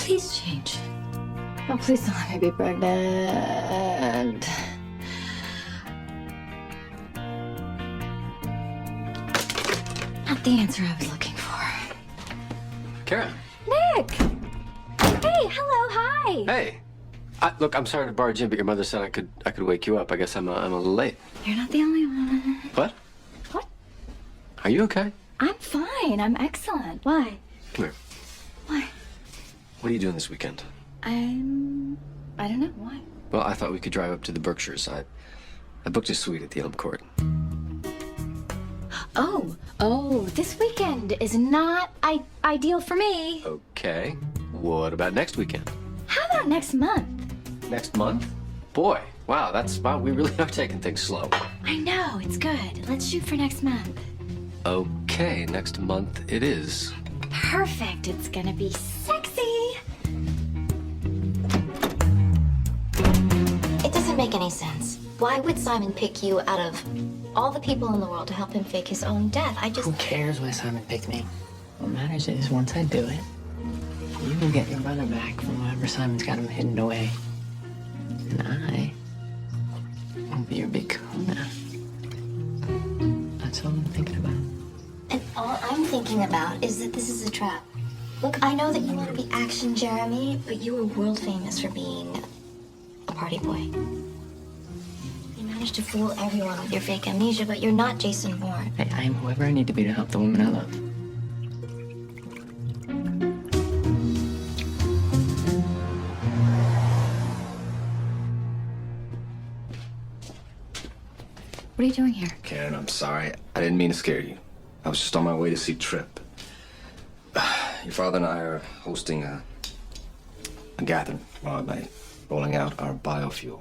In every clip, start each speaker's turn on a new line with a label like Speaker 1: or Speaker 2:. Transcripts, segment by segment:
Speaker 1: please change. Oh, please don't let me be pregnant. Not the answer I was looking for.
Speaker 2: Karen.
Speaker 1: Nick! Hey, hello, hi.
Speaker 2: Hey. Look, I'm sorry to barge in, but your mother said I could wake you up. I guess I'm a little late.
Speaker 1: You're not the only one.
Speaker 2: What?
Speaker 1: What?
Speaker 2: Are you okay?
Speaker 1: I'm fine. I'm excellent. Why?
Speaker 2: Come here.
Speaker 1: Why?
Speaker 2: What are you doing this weekend?
Speaker 1: I don't know. Why?
Speaker 2: Well, I thought we could drive up to the Berkshires. I booked a suite at the Elm Court.
Speaker 1: Oh, this weekend is not ideal for me.
Speaker 2: Okay. What about next weekend?
Speaker 1: How about next month?
Speaker 2: Next month? Boy, wow, we really are taking things slow.
Speaker 1: I know, it's good. Let's shoot for next month.
Speaker 2: Okay, next month it is.
Speaker 1: Perfect. It's gonna be sexy.
Speaker 3: It doesn't make any sense. Why would Simon pick you out of all the people in the world to help him fake his own death?
Speaker 4: Who cares why Simon picked me? What matters is once I do it, you will get your brother back from wherever Simon's got him hidden away. And I will be your big kahuna. That's all I'm thinking about.
Speaker 3: And all I'm thinking about is that this is a trap. Look, I know that you want to be action, Jeremy, but you were world famous for being a party boy. You managed to fool everyone with your fake amnesia, but you're not Jason Bourne.
Speaker 4: Hey, I am whoever I need to be to help the woman I love.
Speaker 1: What are you doing here?
Speaker 5: Karen, I'm sorry. I didn't mean to scare you. I was just on my way to see Tripp. Your father and I are hosting a gathering tomorrow night, rolling out our biofuel.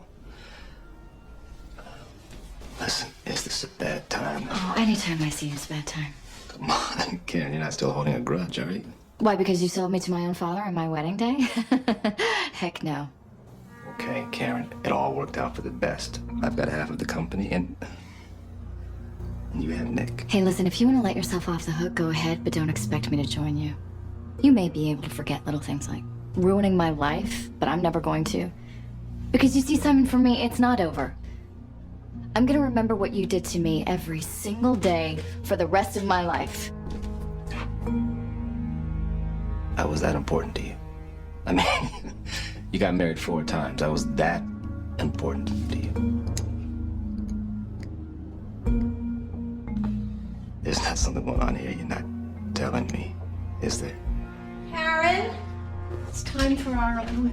Speaker 5: Listen, is this a bad time?
Speaker 1: Oh, anytime I see you, it's a bad time.
Speaker 5: Come on, Karen, you're not still holding a grudge, are you?
Speaker 1: Why, because you sold me to my own father on my wedding day? Heck no.
Speaker 5: Okay, Karen, it all worked out for the best. I've got half of the company, and you have Nick.
Speaker 1: Hey, listen, if you want to let yourself off the hook, go ahead, but don't expect me to join you. You may be able to forget little things like ruining my life, but I'm never going to. Because you see, Simon, for me, it's not over. I'm gonna remember what you did to me every single day for the rest of my life.
Speaker 5: I was that important to you. I mean, you got married 4 times. I was that important to you. There's not something going on here you're not telling me, is there?
Speaker 6: Karen, it's time for our own.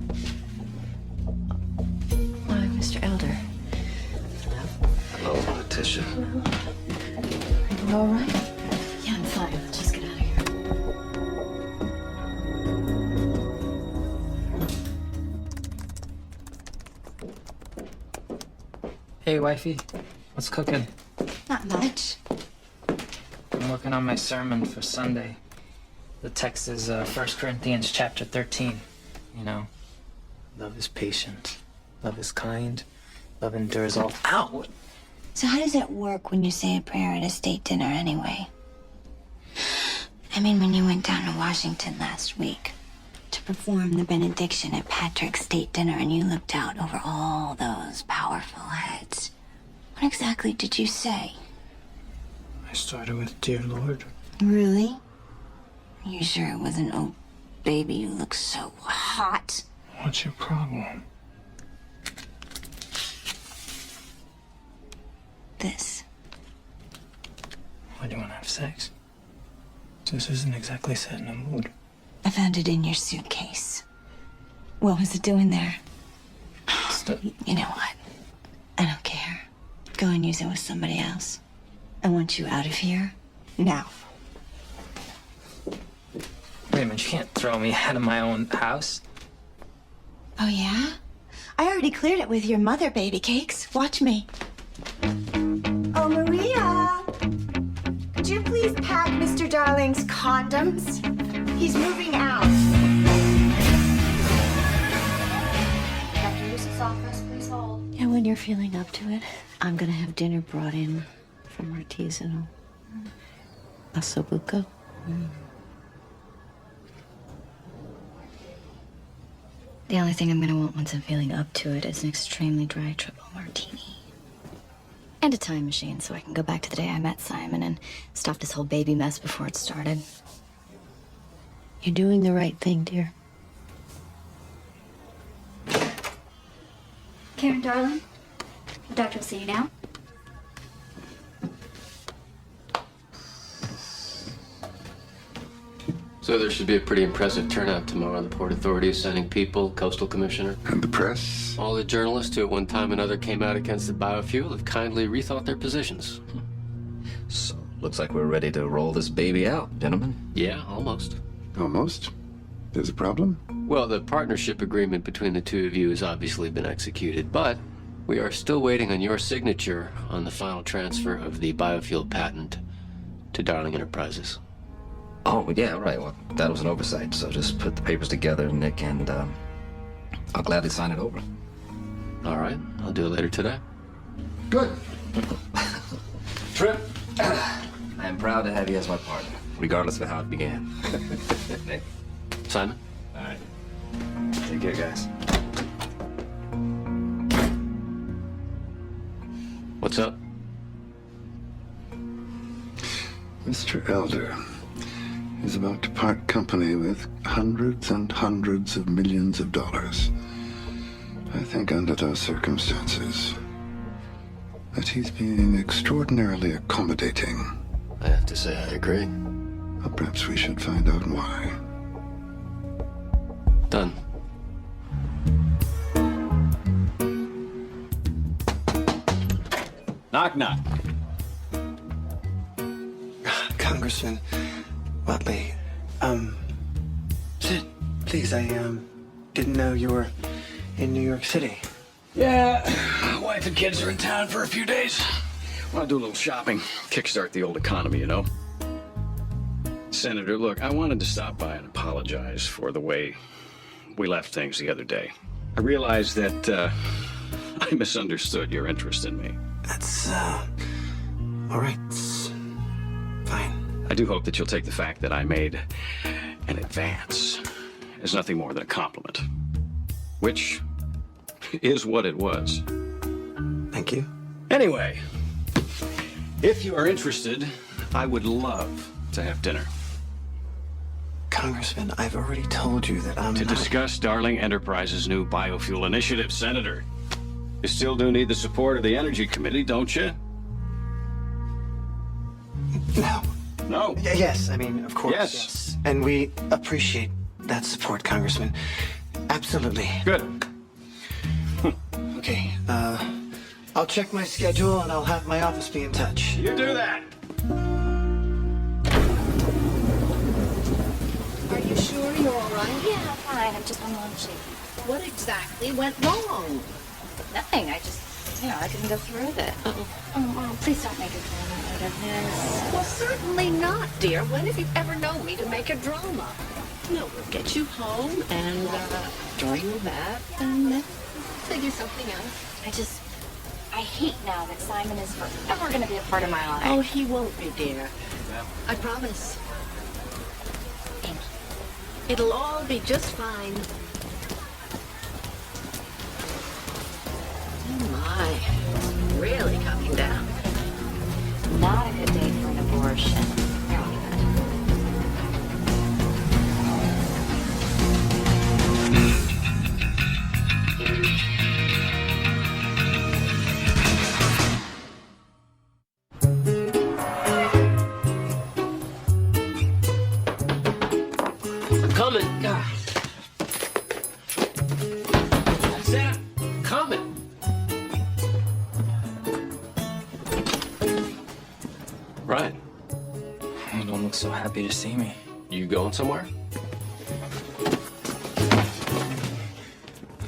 Speaker 1: Why, Mr. Elder?
Speaker 5: Hello, Letitia.
Speaker 1: Are you all right? Yeah, I'm fine. Let's just get out of here.
Speaker 4: Hey, wifey. What's cooking?
Speaker 1: Not much.
Speaker 4: I'm working on my sermon for Sunday. The text is 1 Corinthians chapter 13. You know, love is patient, love is kind, love endures all. Ow!
Speaker 3: So how does it work when you say a prayer at a state dinner anyway? I mean, when you went down to Washington last week to perform the benediction at Patrick's state dinner and you looked out over all those powerful heads, what exactly did you say?
Speaker 4: I started with, Dear Lord.
Speaker 3: Really? You sure it wasn't, oh, baby, you look so hot?
Speaker 4: What's your problem?
Speaker 3: This.
Speaker 4: Why do you want to have sex? This isn't exactly set in a mood.
Speaker 3: I found it in your suitcase. What was it doing there? You know what? I don't care. Go and use it with somebody else. I want you out of here now.
Speaker 4: Wait a minute, you can't throw me out of my own house.
Speaker 3: Oh, yeah? I already cleared it with your mother, baby cakes. Watch me.
Speaker 6: Oh, Maria! Could you please pack Mr. Darling's condoms? He's moving out. Dr. Yusuf's office, please hold.
Speaker 3: And when you're feeling up to it, I'm gonna have dinner brought in from artisanal ossobuco.
Speaker 1: The only thing I'm gonna want once I'm feeling up to it is an extremely dry triple martini. And a time machine so I can go back to the day I met Simon and stop this whole baby mess before it started.
Speaker 6: You're doing the right thing, dear.
Speaker 7: Karen, darling, the doctor will see you now.
Speaker 2: So there should be a pretty impressive turnout tomorrow. The Port Authority is sending people, Coastal Commissioner.
Speaker 8: And the press?
Speaker 2: All the journalists who at one time or another came out against the biofuel have kindly rethought their positions.
Speaker 5: So, looks like we're ready to roll this baby out, gentlemen.
Speaker 2: Yeah, almost.
Speaker 8: Almost. There's a problem?
Speaker 2: Well, the partnership agreement between the two of you has obviously been executed, but we are still waiting on your signature on the final transfer of the biofuel patent to Darling Enterprises.
Speaker 5: Oh, yeah, right. Well, that was an oversight, so just put the papers together, Nick, and I'll gladly sign it over.
Speaker 2: All right, I'll do it later today.
Speaker 8: Good.
Speaker 5: Trip, I am proud to have you as my partner, regardless of how it began. Nick.
Speaker 2: Simon?
Speaker 5: All right. Take care, guys.
Speaker 2: What's up?
Speaker 8: Mr. Elder is about to part company with hundreds and hundreds of millions of dollars. I think under those circumstances that he's being extraordinarily accommodating.
Speaker 2: I have to say I agree.
Speaker 8: Well, perhaps we should find out why.
Speaker 2: Done.
Speaker 9: Knock, knock.
Speaker 10: Congressman Watley, Sid, please, I, didn't know you were in New York City.
Speaker 9: Yeah, wife and kids are in town for a few days. Want to do a little shopping, kickstart the old economy, you know? Senator, look, I wanted to stop by and apologize for the way we left things the other day. I realized that, I misunderstood your interest in me.
Speaker 10: That's, all right. It's fine.
Speaker 9: I do hope that you'll take the fact that I made an advance as nothing more than a compliment. Which is what it was.
Speaker 10: Thank you.
Speaker 9: Anyway, if you are interested, I would love to have dinner.
Speaker 10: Congressman, I've already told you that I'm
Speaker 9: To
Speaker 10: not...
Speaker 9: discuss Darling Enterprises' new biofuel initiative, Senator. You still do need the support of the Energy Committee, don't you?
Speaker 10: No.
Speaker 9: No.
Speaker 10: Yes, I mean, of course.
Speaker 9: Yes.
Speaker 10: And we appreciate that support, Congressman. Absolutely.
Speaker 9: Good.
Speaker 10: Okay, I'll check my schedule and I'll have my office be in touch.
Speaker 9: You do that.
Speaker 6: Are you sure you're all right?
Speaker 1: Yeah, fine. I'm just a little shaky.
Speaker 6: What exactly went wrong?
Speaker 1: Nothing. I just, I couldn't go through with it. Oh, please don't make a drama out of this.
Speaker 6: Well, certainly not, dear. When have you ever known me to make a drama? No, we'll get you home and join your bath and figure something out.
Speaker 1: I hate now that Simon is forever going to be a part of my life.
Speaker 6: Oh, he won't be, dear. I promise.
Speaker 1: Thank you.
Speaker 6: It'll all be just fine. Oh, my. Really coming down.
Speaker 1: Not a good day for an abortion. Really good.
Speaker 2: Coming. Santa, coming. Right.
Speaker 4: You don't look so happy to see me.
Speaker 2: You going somewhere?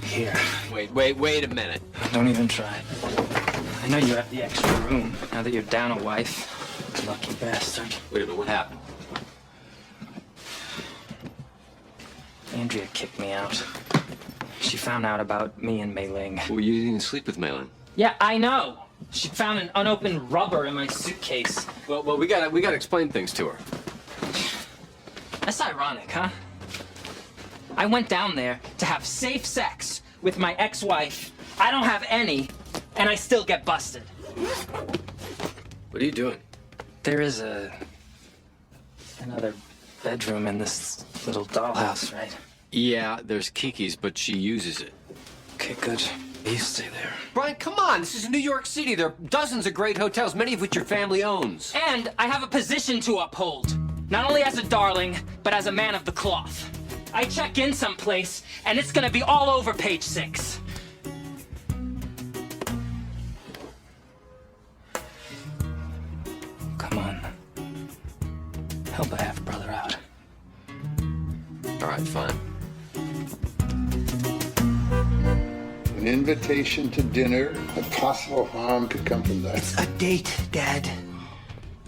Speaker 4: Here.
Speaker 2: Wait a minute.
Speaker 4: Don't even try. I know you have the extra room now that you're down a wife. Lucky bastard.
Speaker 2: Wait a minute, what happened?
Speaker 4: Andrea kicked me out. She found out about me and Mei Ling.
Speaker 2: Well, you didn't sleep with Malin.
Speaker 4: Yeah, I know. She found an unopened rubber in my suitcase.
Speaker 2: Well, we gotta explain things to her.
Speaker 4: That's ironic, huh? I went down there to have safe sex with my ex-wife. I don't have any, and I still get busted.
Speaker 2: What are you doing?
Speaker 4: There is another bedroom in this little dollhouse, right?
Speaker 2: Yeah, there's Kiki's, but she uses it.
Speaker 4: Okay, good. You stay there.
Speaker 2: Brian, come on. This is New York City. There are dozens of great hotels, many of which your family owns.
Speaker 4: And I have a position to uphold. Not only as a darling, but as a man of the cloth. I check in someplace, and it's gonna be all over page 6. Come on. Help a half-brother out.
Speaker 2: All right, fine.
Speaker 8: An invitation to dinner. What possible harm could come from that?
Speaker 10: A date, Dad.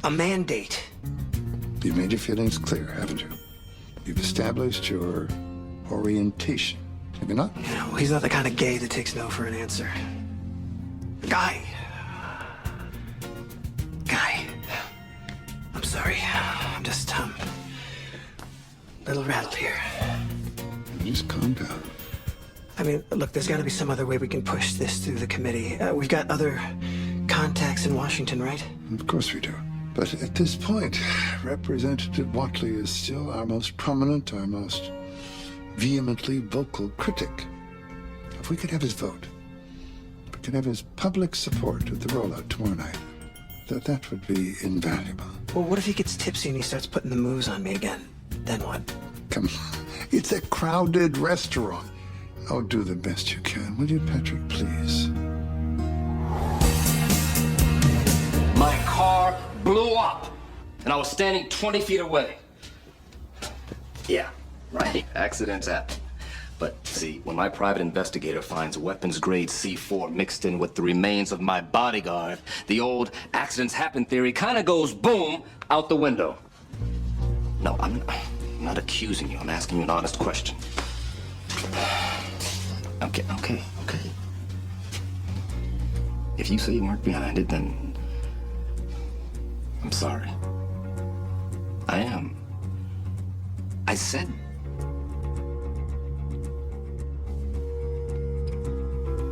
Speaker 10: A mandate.
Speaker 8: You've made your feelings clear, haven't you? You've established your orientation, have you not?
Speaker 10: You know, he's not the kind of gay that takes no for an answer. Guy. I'm sorry. I'm just, a little rattled here.
Speaker 8: Just calm down.
Speaker 10: I mean, look, there's got to be some other way we can push this through the committee. We've got other contacts in Washington, right?
Speaker 8: Of course we do. But at this point, Representative Watley is still our most prominent, our most vehemently vocal critic. If we could have his vote, if we could have his public support at the rollout tomorrow night, that would be invaluable.
Speaker 10: Well, what if he gets tipsy and he starts putting the moves on me again? Then what?
Speaker 8: Come on. It's a crowded restaurant. Oh, do the best you can, will you, Patrick, please?
Speaker 5: My car blew up, and I was standing 20 feet away. Yeah, right. Accidents happen. But see, when my private investigator finds weapons-grade C4 mixed in with the remains of my bodyguard, the old accidents happen theory kind of goes boom out the window. No, I'm not accusing you. I'm asking you an honest question. Okay. If you say you weren't behind it, then I'm sorry. I am. I said...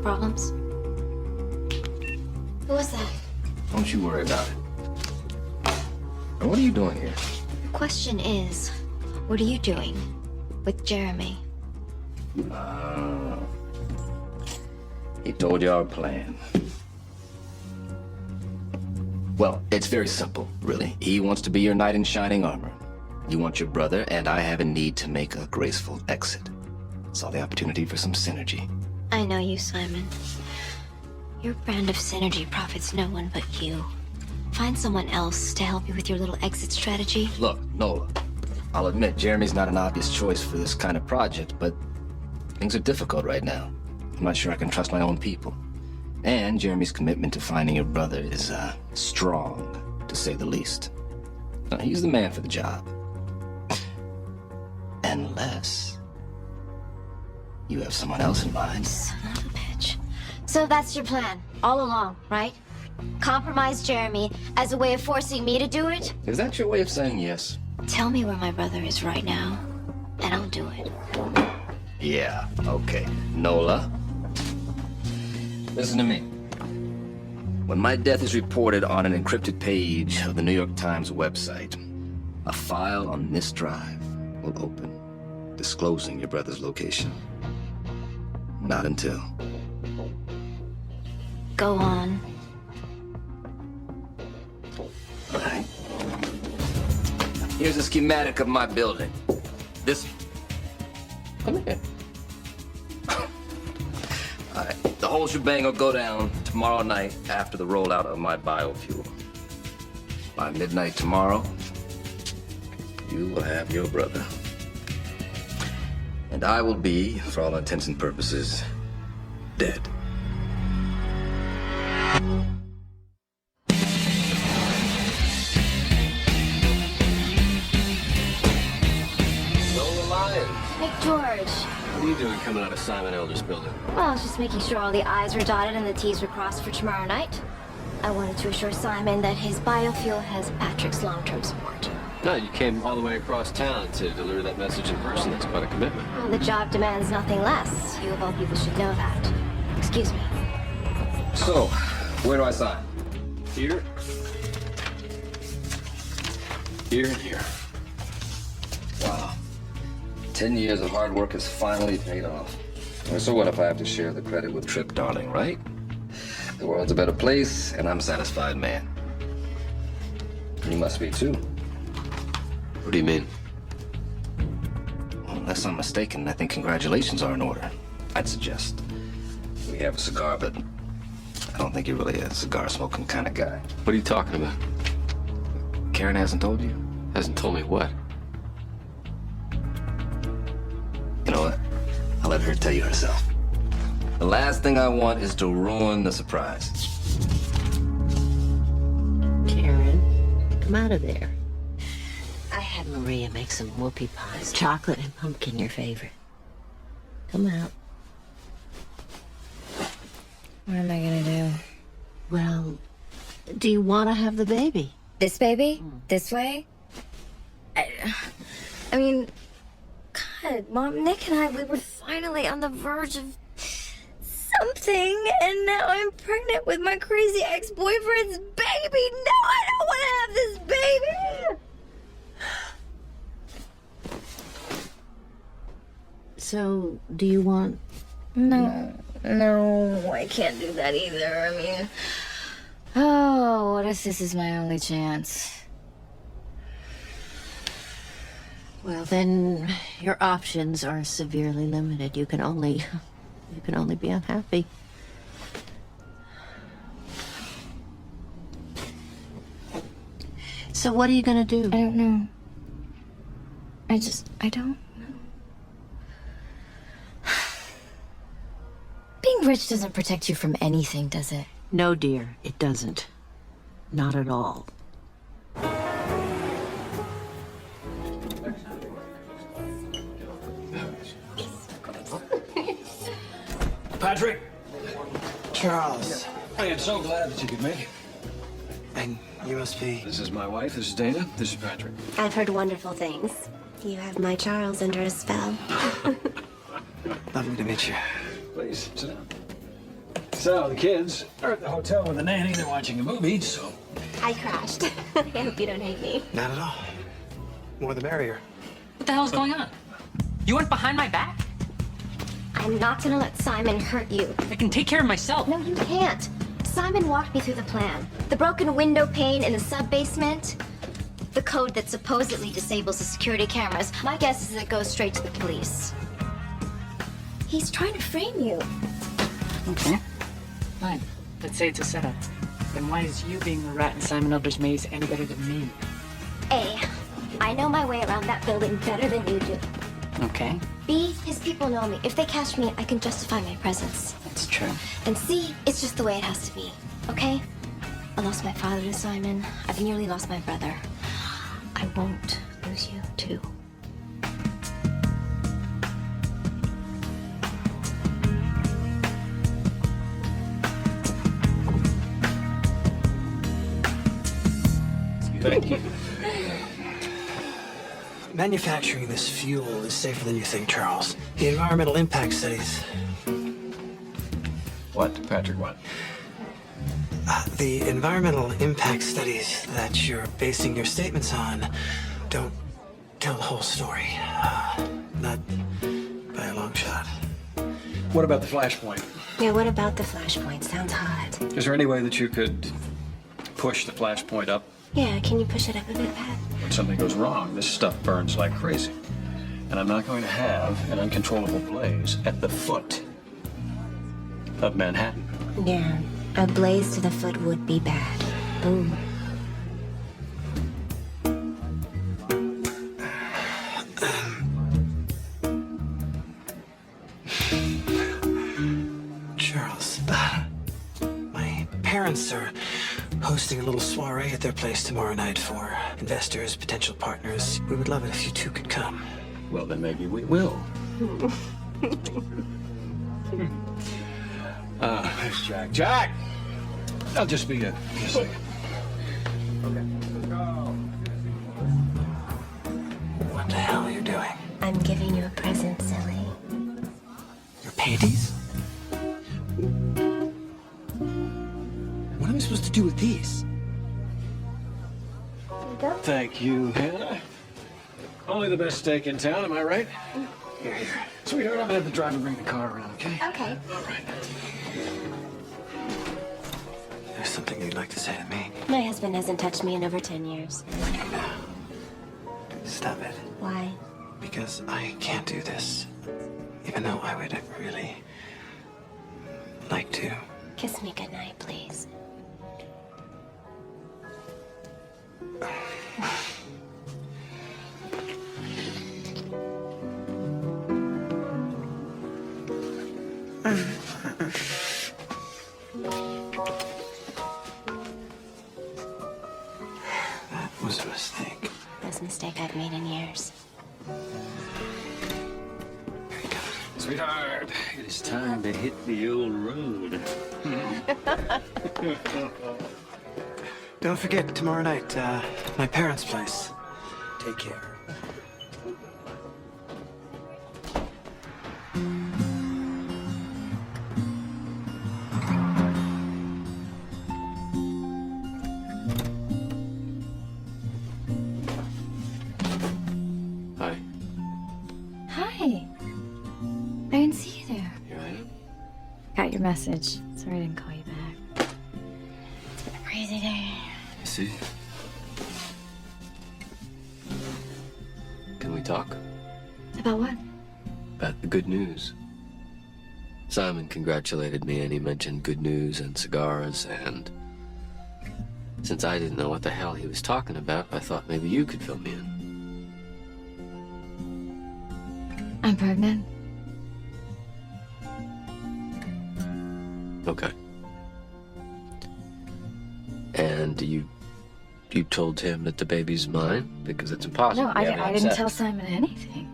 Speaker 1: Problems? Who was that?
Speaker 5: Don't you worry about it. And what are you doing here?
Speaker 3: The question is, what are you doing with Jeremy?
Speaker 5: He told you our plan. Well, it's very simple, really. He wants to be your knight in shining armor. You want your brother, and I have a need to make a graceful exit. Saw the opportunity for some synergy.
Speaker 3: I know you, Simon. Your brand of synergy profits no one but you. Find someone else to help you with your little exit strategy.
Speaker 5: Look, Nola, I'll admit Jeremy's not an obvious choice for this kind of project, but things are difficult right now. I'm not sure I can trust my own people. And Jeremy's commitment to finding your brother is, strong, to say the least. Now, he's the man for the job. Unless you have someone else in mind.
Speaker 3: Son of a bitch. So that's your plan, all along, right? Compromise Jeremy as a way of forcing me to do it?
Speaker 5: Is that your way of saying yes?
Speaker 3: Tell me where my brother is right now, and I'll do it.
Speaker 5: Yeah, okay. Nola, listen to me. When my death is reported on an encrypted page of the New York Times website, a file on this drive will open, disclosing your brother's location. Not until.
Speaker 3: Go on.
Speaker 5: All right. Here's a schematic of my building. This... Come here. All right. The whole shebang will go down tomorrow night after the rollout of my biofuel. By midnight tomorrow, you will have your brother. And I will be, for all intents and purposes, dead.
Speaker 1: Hey, George.
Speaker 2: What are you doing coming out of Simon Elder's building?
Speaker 1: Well, I was just making sure all the I's were dotted and the T's were crossed for tomorrow night. I wanted to assure Simon that his biofuel has Patrick's long-term support.
Speaker 2: No, you came all the way across town to deliver that message in person. That's quite a commitment.
Speaker 3: Well, the job demands nothing less. You of all people should know that. Excuse me.
Speaker 5: So, where do I sign?
Speaker 2: Here. Here and here.
Speaker 5: Wow. 10 years of hard work has finally paid off. Well, so what if I have to share the credit with Trip, darling, right? The world's a better place, and I'm a satisfied man. You must be too.
Speaker 2: What do you mean?
Speaker 5: Well, unless I'm mistaken, I think congratulations are in order. I'd suggest we have a cigar, but I don't think you're really a cigar-smoking kind of guy.
Speaker 2: What are you talking about?
Speaker 5: Karen hasn't told you?
Speaker 2: Hasn't told me what?
Speaker 5: You know what? I'll let her tell you herself. The last thing I want is to ruin the surprise.
Speaker 6: Karen, come out of there. I had Maria make some whoopie pies. Chocolate and pumpkin, your favorite. Come out.
Speaker 1: What am I gonna do?
Speaker 6: Well, do you want to have the baby?
Speaker 1: This baby? This way? I mean, God, Mom, Nick and I, we were finally on the verge of something, and now I'm pregnant with my crazy ex-boyfriend's baby. No, I don't want to have this baby.
Speaker 6: So, do you want...
Speaker 1: No, I can't do that either. I mean, oh, what if this is my only chance?
Speaker 6: Well, then your options are severely limited. You can only be unhappy. So what are you gonna do?
Speaker 1: I don't know. I don't know. Being rich doesn't protect you from anything, does it?
Speaker 6: No, dear, it doesn't. Not at all.
Speaker 9: Patrick,
Speaker 10: Charles,
Speaker 9: I am so glad that you could make it.
Speaker 10: and you must be...
Speaker 9: This is my wife, this is Dana, this is Patrick.
Speaker 3: I've heard wonderful things. You have my Charles under a spell.
Speaker 10: Lovely to meet you.
Speaker 9: Please, sit down. So, the kids are at the hotel with the nanny. They're watching a movie, so...
Speaker 3: I crashed. I hope you don't hate me.
Speaker 10: Not at all. More the merrier.
Speaker 11: What the hell's going on? You went behind my back?
Speaker 3: I'm not gonna let Simon hurt you.
Speaker 11: I can take care of myself.
Speaker 3: No, you can't. Simon walked me through the plan. The broken window pane in the sub-basement. The code that supposedly disables the security cameras. My guess is it goes straight to the police. He's trying to frame you.
Speaker 11: Okay. Fine. Let's say it's a setup. Then why is you being a rat in Simon Elder's maze any better than me?
Speaker 3: A, I know my way around that building better than you do.
Speaker 11: Okay.
Speaker 3: B, his people know me. If they catch me, I can justify my presence.
Speaker 11: That's true.
Speaker 3: And C, it's just the way it has to be, okay? I lost my father to Simon. I've nearly lost my brother. I won't lose you, too.
Speaker 9: Thank you.
Speaker 10: Manufacturing this fuel is safer than you think, Charles. The environmental impact studies...
Speaker 9: What, Patrick, what?
Speaker 10: The environmental impact studies that you're basing your statements on don't tell the whole story. Not by a long shot.
Speaker 9: What about the flashpoint?
Speaker 3: Yeah, what about the flashpoint? Sounds hot.
Speaker 9: Is there any way that you could push the flashpoint up?
Speaker 3: Yeah, can you push it up a bit, Pat?
Speaker 9: When something goes wrong, this stuff burns like crazy. And I'm not going to have an uncontrollable blaze at the foot of Manhattan.
Speaker 3: Yeah, a blaze to the foot would be bad. Boom.
Speaker 10: Charles, my parents are hosting a little soiree at their place tomorrow night for investors, potential partners. We would love it if you two could come.
Speaker 9: Well, then maybe we will. There's Jack. Jack! I'll just be a second. Okay.
Speaker 10: Candies? What am I supposed to do with these?
Speaker 9: Thank you, Hannah. Only the best steak in town, am I right? Here. Sweetheart, I'm gonna have the driver bring the car around, okay?
Speaker 3: Okay.
Speaker 9: All right.
Speaker 10: There's something you'd like to say to me.
Speaker 3: My husband hasn't touched me in over 10 years.
Speaker 10: Stop it.
Speaker 3: Why?
Speaker 10: Because I can't do this. Even though I would really like to.
Speaker 3: Kiss me goodnight, please.
Speaker 10: That was a mistake.
Speaker 3: Best mistake I've made in years.
Speaker 9: Sweetheart, it is time to hit the old road.
Speaker 10: Don't forget, tomorrow night, my parents' place. Take care.
Speaker 2: Hi.
Speaker 1: Hi. I didn't see you there.
Speaker 2: Here I am.
Speaker 1: Got your message. Sorry I didn't call you back. It's been a crazy day.
Speaker 2: You see? Can we talk
Speaker 1: About what?
Speaker 2: about the good news? Simon congratulated me and he mentioned good news and cigars, and since I didn't know what the hell he was talking about, I thought maybe you could fill me in.
Speaker 1: I'm pregnant.
Speaker 2: Okay. And you told him that the baby's mine? Because it's impossible.
Speaker 1: No,
Speaker 2: We haven't
Speaker 1: I
Speaker 2: had
Speaker 1: didn't
Speaker 2: sex.
Speaker 1: tell Simon anything.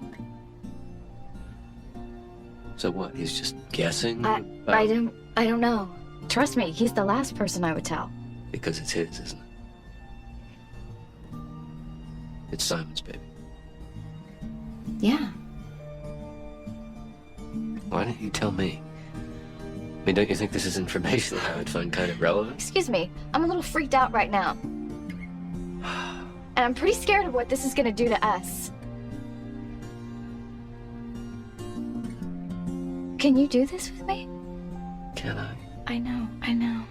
Speaker 2: So what? He's just guessing?
Speaker 1: I
Speaker 2: about-
Speaker 1: don't know. Trust me, he's the last person I would tell.
Speaker 2: Because it's his, isn't it? It's Simon's baby.
Speaker 1: Yeah.
Speaker 2: Why didn't you tell me? I mean, don't you think this is information that I would find kind of relevant?
Speaker 1: Excuse me, I'm a little freaked out right now. And I'm pretty scared of what this is gonna do to us. Can you do this with me?
Speaker 2: Can I?
Speaker 1: I know,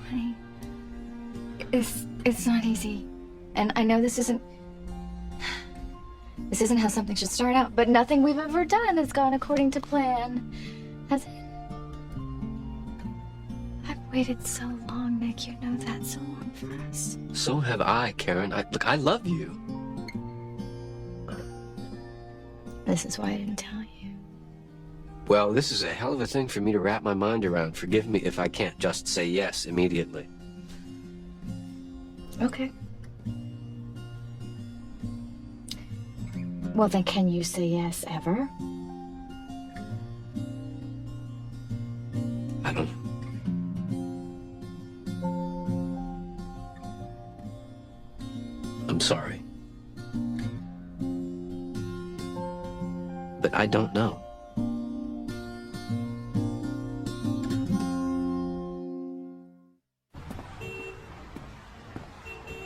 Speaker 1: honey. It's not easy. And I know this isn't how something should start out, but nothing we've ever done has gone according to plan, has it? I've waited so long, Nick. You know that, so long for us.
Speaker 2: So have I, Karen. Look, I love you.
Speaker 1: This is why I didn't tell you.
Speaker 2: Well, this is a hell of a thing for me to wrap my mind around. Forgive me if I can't just say yes immediately.
Speaker 1: Okay. Well, then can you say yes ever?
Speaker 2: I don't know. I'm sorry. But I don't know.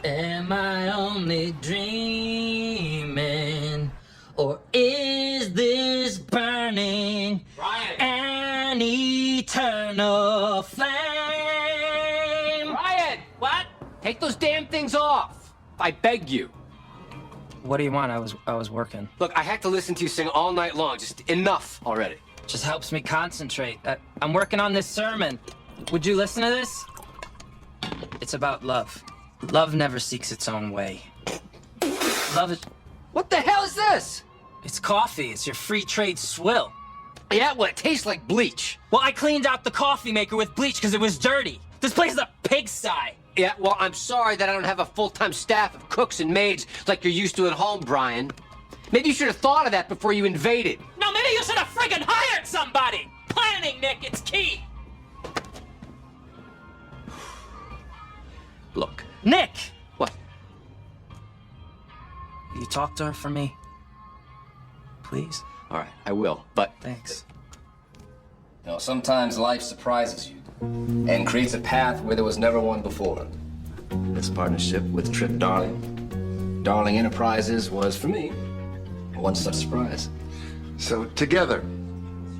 Speaker 4: Am I only dreaming, or is this burning an eternal flame?
Speaker 2: Ryan!
Speaker 4: What?
Speaker 2: Take those damn things off! I beg you.
Speaker 4: What do you want? I was working.
Speaker 2: Look, I had to listen to you sing all night long. Just enough already.
Speaker 4: Just helps me concentrate. I'm working on this sermon. Would you listen to this? It's about love. Love never seeks its own way. Love is...
Speaker 2: What the hell is this?
Speaker 4: It's coffee. It's your free trade swill.
Speaker 2: Yeah, well, it tastes like bleach.
Speaker 4: Well, I cleaned out the coffee maker with bleach because it was dirty. This place is a pigsty.
Speaker 2: Yeah, well, I'm sorry that I don't have a full-time staff of cooks and maids like you're used to at home, Brian. Maybe you should have thought of that before you invaded.
Speaker 4: No, maybe you should have friggin' hired somebody! Planning, Nick, it's key!
Speaker 2: Look.
Speaker 4: Nick!
Speaker 2: What?
Speaker 4: You talk to her for me? Please?
Speaker 2: All right, I will, but...
Speaker 4: Thanks.
Speaker 5: You know, sometimes life surprises you and creates a path where there was never one before. This partnership with Trip Darling Enterprises was, for me, one such surprise.
Speaker 8: So together,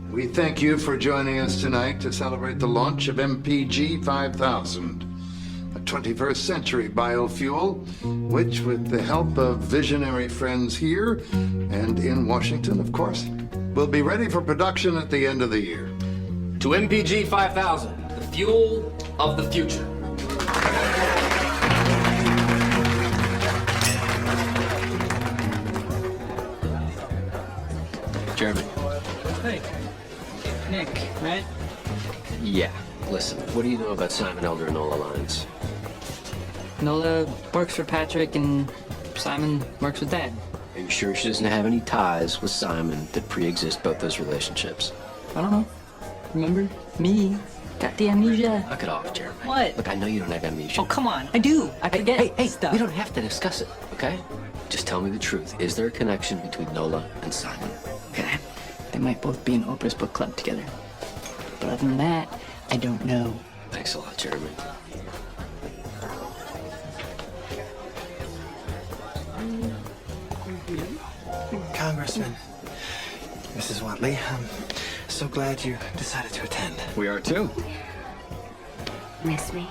Speaker 8: we thank you for joining us tonight to celebrate the launch of MPG 5000, a 21st century biofuel, which with the help of visionary friends here and in Washington, of course, will be ready for production at the end of the year.
Speaker 5: To MPG 5000, the fuel of the future.
Speaker 2: Jeremy.
Speaker 4: Hey, Nick, right?
Speaker 2: Yeah. Listen, what do you know about Simon Elder and Nola Lyons?
Speaker 11: Nola works for Patrick and Simon works with Dad.
Speaker 2: Are you sure she doesn't have any ties with Simon that pre-exist both those relationships?
Speaker 11: I don't know. Remember? Me. Got the amnesia.
Speaker 2: Knock it off, Jeremy.
Speaker 11: What?
Speaker 2: Look, I know you don't have amnesia.
Speaker 11: Oh, come on. I do. I forget
Speaker 2: Hey,
Speaker 11: stuff.
Speaker 2: we don't have to discuss it, okay? Just tell me the truth. Is there a connection between Nola and Simon?
Speaker 11: Okay. They might both be in Oprah's book club together. But other than that, I don't know.
Speaker 2: Thanks a lot, Jeremy.
Speaker 10: Congressman, Mrs. Watley, I'm so glad you decided to attend.
Speaker 9: We are too.
Speaker 3: Miss me?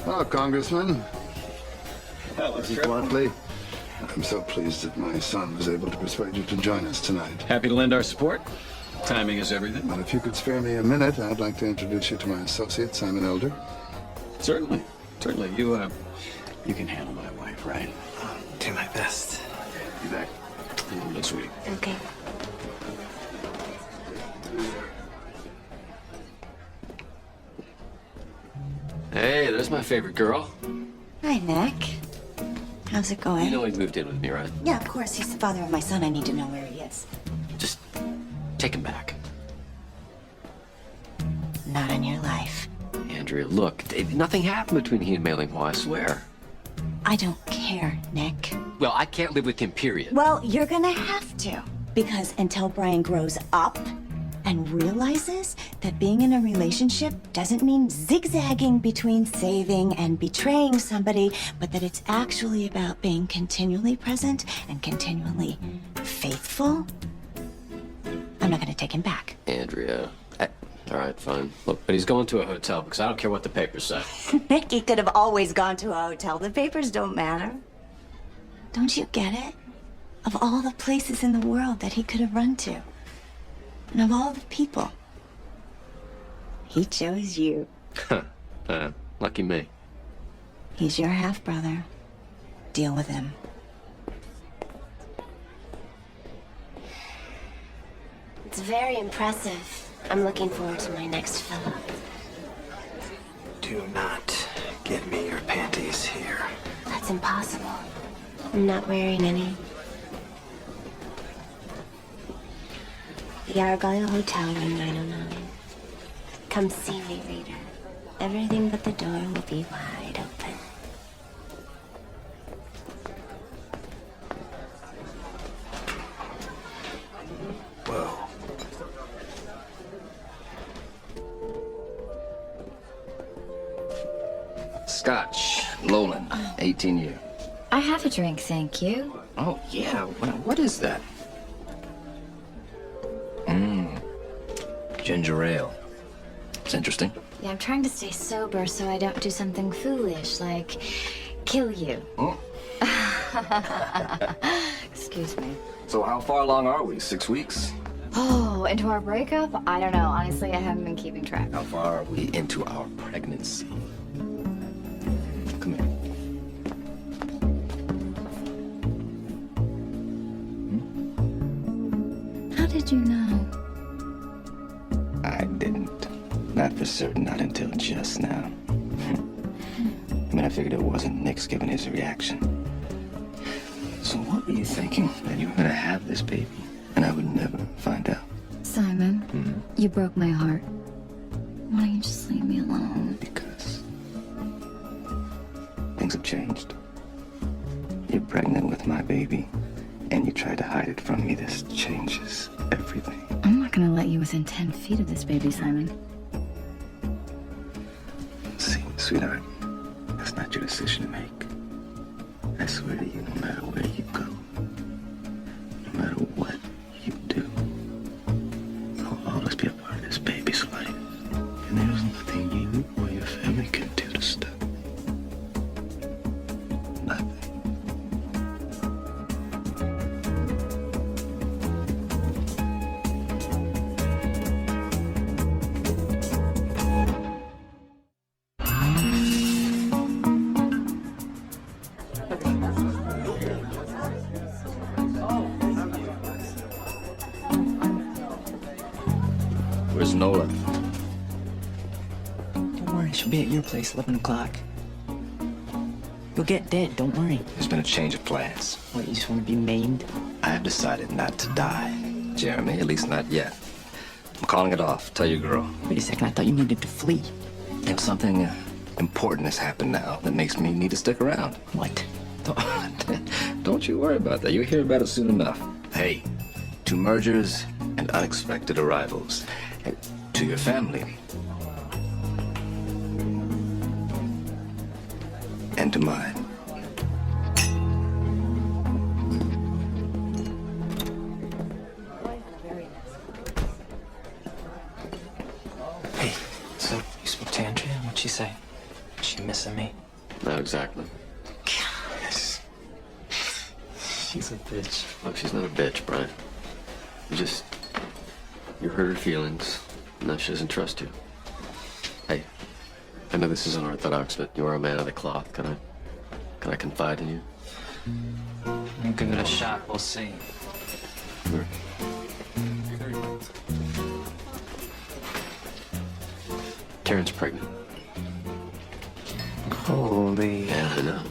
Speaker 8: Oh, Congressman.
Speaker 9: Hello,
Speaker 8: Mrs. Watley. I'm so pleased that my son was able to persuade you to join us tonight.
Speaker 9: Happy to lend our support. Timing is everything.
Speaker 8: But if you could spare me a minute, I'd like to introduce you to my associate, Simon Elder.
Speaker 9: Certainly. Certainly. You can handle my wife, right?
Speaker 10: I'll do my best.
Speaker 9: Be back next week.
Speaker 3: Okay.
Speaker 2: Hey, there's my favorite girl.
Speaker 3: Hi, Nick. How's it going?
Speaker 2: You know he moved in with me, right?
Speaker 3: Yeah, of course. He's the father of my son. I need to know where he is.
Speaker 2: Just take him back.
Speaker 3: Not in your life.
Speaker 2: Andrea, look, nothing happened between he and Mei Ling Hua, I swear.
Speaker 3: I don't care, Nick.
Speaker 2: Well, I can't live with him, period.
Speaker 3: Well, you're gonna have to. Because until Brian grows up and realizes that being in a relationship doesn't mean zigzagging between saving and betraying somebody, but that it's actually about being continually present and continually faithful, I'm not gonna take him back.
Speaker 2: Andrea. All right, fine. Look, but he's going to a hotel because I don't care what the papers say.
Speaker 3: Nick, he could have always gone to a hotel. The papers don't matter. Don't you get it? Of all the places in the world that he could have run to, and of all the people, he chose you.
Speaker 2: Lucky me.
Speaker 3: He's your half-brother. Deal with him.
Speaker 12: It's very impressive. I'm looking forward to my next fellow.
Speaker 10: Do not get me your panties here.
Speaker 12: That's impossible. I'm not wearing any. The Argyle Hotel, room 909. Come see me, reader. Everything but the door will be wide open.
Speaker 10: Whoa.
Speaker 5: Scotch, Lowland, 18 year.
Speaker 1: I have a drink, thank you.
Speaker 5: Oh, yeah. What is that? Ginger ale. It's interesting.
Speaker 1: Yeah, I'm trying to stay sober so I don't do something foolish, like kill you.
Speaker 5: Oh.
Speaker 1: Excuse me.
Speaker 5: So how far along are we? 6 weeks?
Speaker 1: Oh, into our breakup? I don't know. Honestly, I haven't been keeping track.
Speaker 5: How far are we into our pregnancy? Come here.
Speaker 1: How did you know?
Speaker 5: I didn't. Not for certain, not until just now. I mean, I figured it wasn't Nick's given his reaction. So what were you thinking? That you were gonna have this baby and I would never find out?
Speaker 1: Simon, you broke my heart. Why don't you just leave me alone?
Speaker 5: Because things have changed. You're pregnant with my baby and you tried to hide it from me. This changes everything.
Speaker 1: I'm not not gonna let you within 10 feet of this baby, Simon.
Speaker 5: See, sweetheart, that's not your decision to make. I swear to you, no matter where you go, no matter what you do, I'll always be a part of this baby's life. And there's nothing you or your family can do to stop it. Nothing. Where's Nola?
Speaker 11: Don't worry, she'll be at your place 11 o'clock. You'll get dead, don't worry.
Speaker 5: There's been a change of plans.
Speaker 11: What, you just want to be maimed?
Speaker 5: I have decided not to die. Jeremy, at least not yet. I'm calling it off. Tell your girl.
Speaker 11: Wait a second, I thought you needed to flee.
Speaker 5: And something important has happened now that makes me need to stick around.
Speaker 11: What?
Speaker 5: Don't you worry about that. You'll hear about it soon enough. Hey, 2 mergers and unexpected arrivals. And to your family. And to mine.
Speaker 4: Hey, so you spoke to Andrea? What'd she say? Is she missing me?
Speaker 2: Not exactly.
Speaker 4: She's a bitch.
Speaker 2: Look, she's not a bitch, Brian. You hurt her feelings. Now she doesn't trust you. Hey, I know this is unorthodox, but you are a man of the cloth. Can I confide in you?
Speaker 4: We'll give it a shot. We'll see.
Speaker 2: Sure. Karen's pregnant.
Speaker 4: Holy.
Speaker 2: Yeah, I know.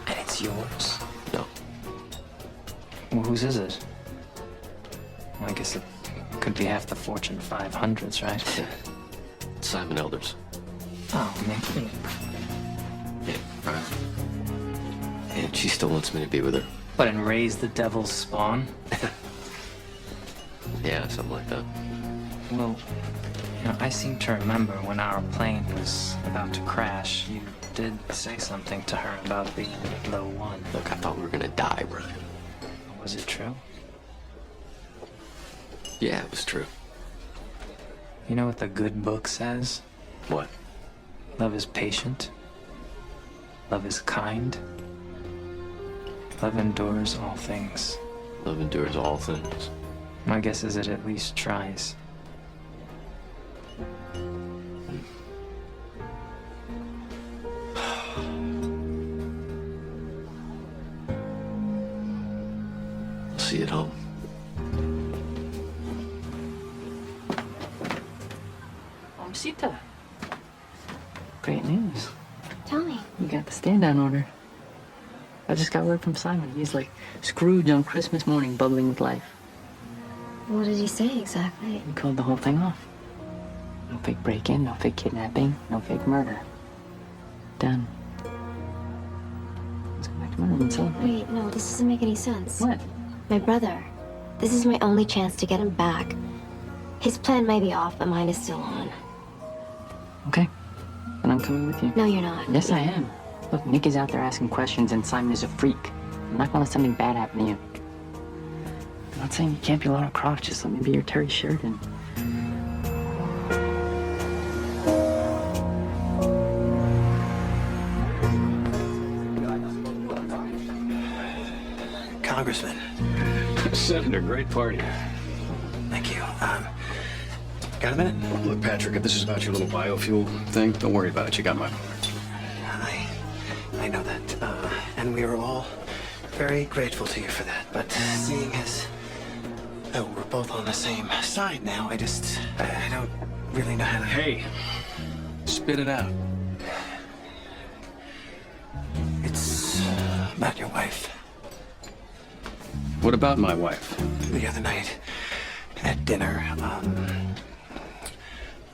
Speaker 4: And it's yours?
Speaker 2: No.
Speaker 4: Well, whose is it? Well, I guess it could be half the Fortune 500s, right?
Speaker 2: Yeah. Simon Elder's.
Speaker 4: Oh, maybe.
Speaker 2: Yeah, right. And she still wants me to be with her.
Speaker 4: But and raise the devil's spawn?
Speaker 2: Yeah, something like that.
Speaker 4: Well, you know, I seem to remember when our plane was about to crash, you did say something to her about being the one.
Speaker 2: Look, I thought we were gonna die, Brian.
Speaker 4: Was it true?
Speaker 2: Yeah, it was true.
Speaker 4: You know what the good book says?
Speaker 2: What?
Speaker 4: Love is patient. Love is kind. Love endures all things.
Speaker 2: Love endures all things.
Speaker 4: My guess is it at least tries.
Speaker 2: I'll see you at home.
Speaker 11: Sita. Great news.
Speaker 3: Tell me.
Speaker 11: You got the stand-down order. I just got word from Simon. He's like Scrooge on Christmas morning, bubbling with life.
Speaker 3: What did he say exactly?
Speaker 11: He called the whole thing off. No fake break-in, no fake kidnapping, no fake murder. Done. Let's go back to my room and celebrate.
Speaker 3: Wait, no, this doesn't make any sense.
Speaker 11: What?
Speaker 3: My brother. This is my only chance to get him back. His plan may be off, but mine is still on.
Speaker 11: Okay. Then I'm coming with you.
Speaker 3: No, you're not.
Speaker 11: Yes, I am. Look, Nick is out there asking questions, and Simon is a freak. I'm not gonna let something bad happen to you. I'm not saying you can't be Lara Croft, just let me be your Terry Sheridan.
Speaker 10: Congressman.
Speaker 9: Senator, great party.
Speaker 10: Thank you. Got a minute?
Speaker 9: Look, Patrick, if this is about your little biofuel thing, don't worry about it. You got my...
Speaker 10: I know that. And we are all very grateful to you for that. But seeing as we're both on the same side now, I don't really know how to...
Speaker 9: Hey, spit it out.
Speaker 10: It's about your wife.
Speaker 9: What about my wife?
Speaker 10: The other night at dinner,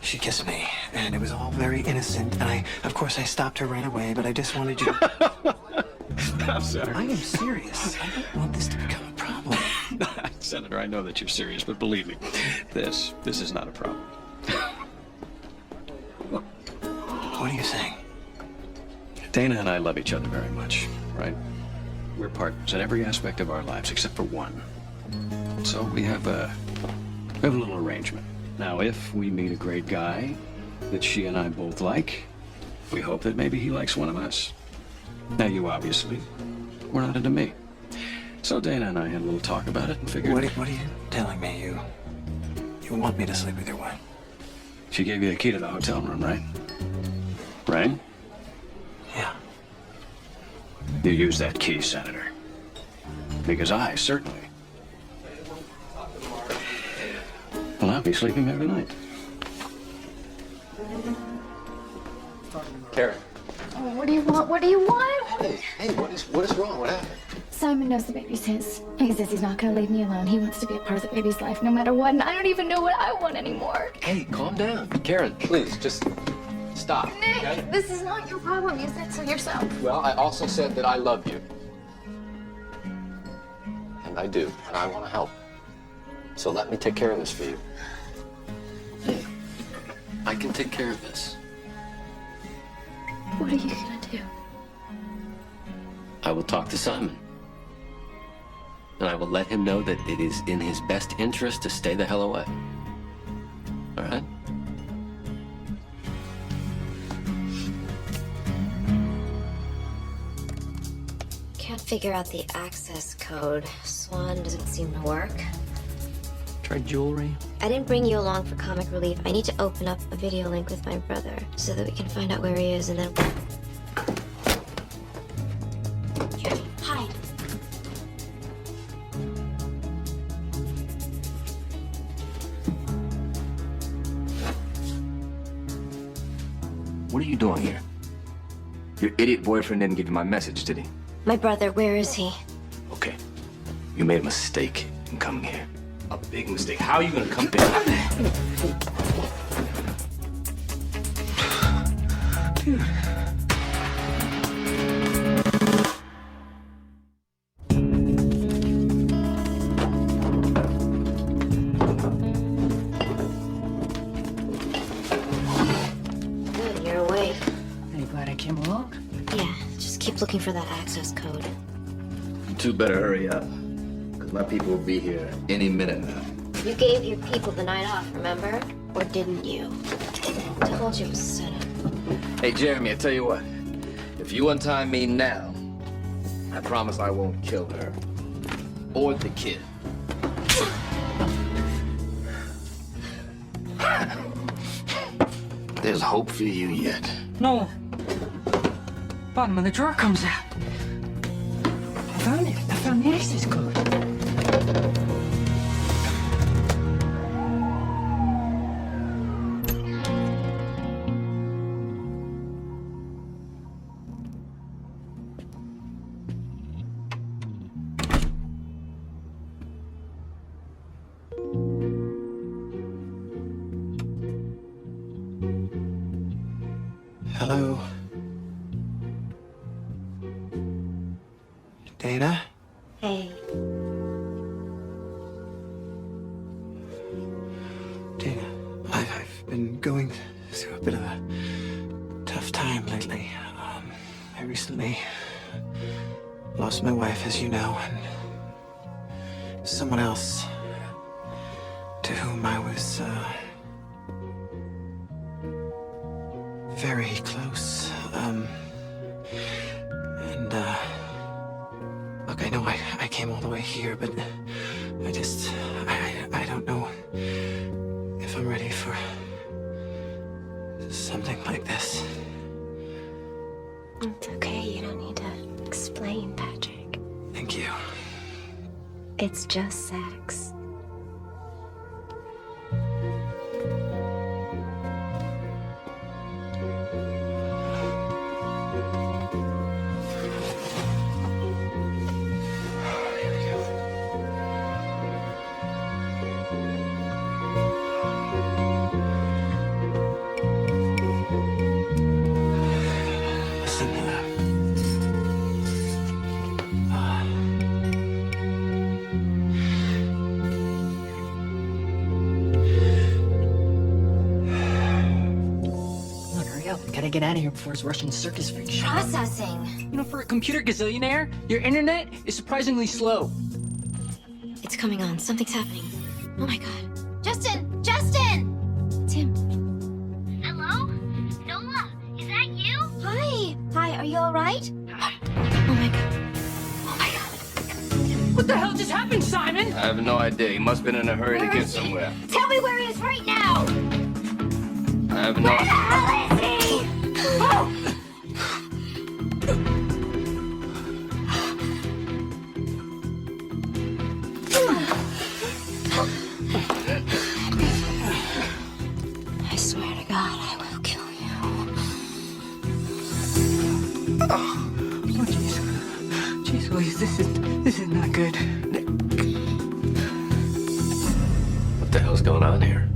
Speaker 10: she kissed me, and it was all very innocent, and of course, I stopped her right away, but I just wanted you to...
Speaker 9: Stop, Senator.
Speaker 10: I am serious. I don't want this to become a problem.
Speaker 9: Senator, I know that you're serious, but believe me, this is not a problem.
Speaker 10: What are you saying?
Speaker 9: Dana and I love each other very much, right? We're partners in every aspect of our lives except for one. So we have a little arrangement. Now, if we meet a great guy that she and I both like, we hope that maybe he likes one of us. Now, you obviously were not into me. So Dana and I had a little talk about it and figured...
Speaker 10: What are you telling me? You want me to sleep with your wife?
Speaker 9: She gave you the key to the hotel room, right? Right?
Speaker 10: Yeah.
Speaker 9: You use that key, Senator. Because I certainly will not be sleeping there tonight.
Speaker 2: Karen.
Speaker 1: Oh, what do you want? What do you want?
Speaker 2: Hey, what is wrong? What happened?
Speaker 1: Simon knows the baby's his. He says he's not gonna leave me alone. He wants to be a part of the baby's life no matter what, and I don't even know what I want anymore.
Speaker 2: Hey, calm down. Karen, please, just stop.
Speaker 1: Nick,
Speaker 2: okay?
Speaker 1: this is not your problem. You said so yourself.
Speaker 2: Well, I also said that I love you. And I do, and I want to help. So let me take care of this for you. Hey, I can take care of this.
Speaker 1: What are you gonna do?
Speaker 2: I will talk to Simon. And I will let him know that it is in his best interest to stay the hell away. All right?
Speaker 12: Can't figure out the access code. Swan doesn't seem to work.
Speaker 2: Try jewelry.
Speaker 12: I didn't bring you along for comic relief. I need to open up a video link with my brother so that we can find out where he is and then... Here, hide.
Speaker 5: What are you doing here? Your idiot boyfriend didn't give you my message, did he?
Speaker 12: My brother, where is he?
Speaker 5: Okay. You made a mistake in coming here. A big mistake. How are you gonna come down? Dude.
Speaker 12: Good, you're awake.
Speaker 11: Are you glad I came along?
Speaker 12: Yeah, just keep looking for that access code.
Speaker 5: You two better hurry up. Because my people will be here any minute now.
Speaker 12: You gave your people the night off, remember? Or didn't you? I told you it was a setup.
Speaker 5: Hey, Jeremy, I tell you what. If you untie me now, I promise I won't kill her. Or the kid. There's hope for you yet.
Speaker 11: No. Bottom of the drawer comes out. I found it. I found the access code.
Speaker 10: Hello? Dana?
Speaker 12: Hey.
Speaker 10: Dana, I've been going through a bit of a tough time lately. I recently lost my wife, as you know, and someone else to whom I was very close. Look, I know I came all the way here, but I don't know if I'm ready for something like this.
Speaker 12: It's okay, you don't need to explain, Patrick.
Speaker 10: Thank you.
Speaker 12: It's just sex.
Speaker 11: Gotta get out of here before his Russian circus freak show.
Speaker 3: Processing.
Speaker 11: You know, for a computer gazillionaire, your internet is surprisingly slow.
Speaker 3: It's coming on. Something's happening. Oh my god. Justin! Justin! It's him.
Speaker 7: Hello? Noah, is that you?
Speaker 3: Hi. Hi, are you alright? Oh my god. Oh my god.
Speaker 11: What the hell just happened, Simon?
Speaker 5: I have no idea. He must have been in a hurry to
Speaker 3: Where
Speaker 5: get
Speaker 3: is he?
Speaker 5: somewhere.
Speaker 3: Tell me where he is right now!
Speaker 5: I have no
Speaker 3: Where the hell is he? Oh! I swear to God, I will kill you.
Speaker 11: Oh, jeez. Jeez Louise, this is not good.
Speaker 2: What the hell's going on here?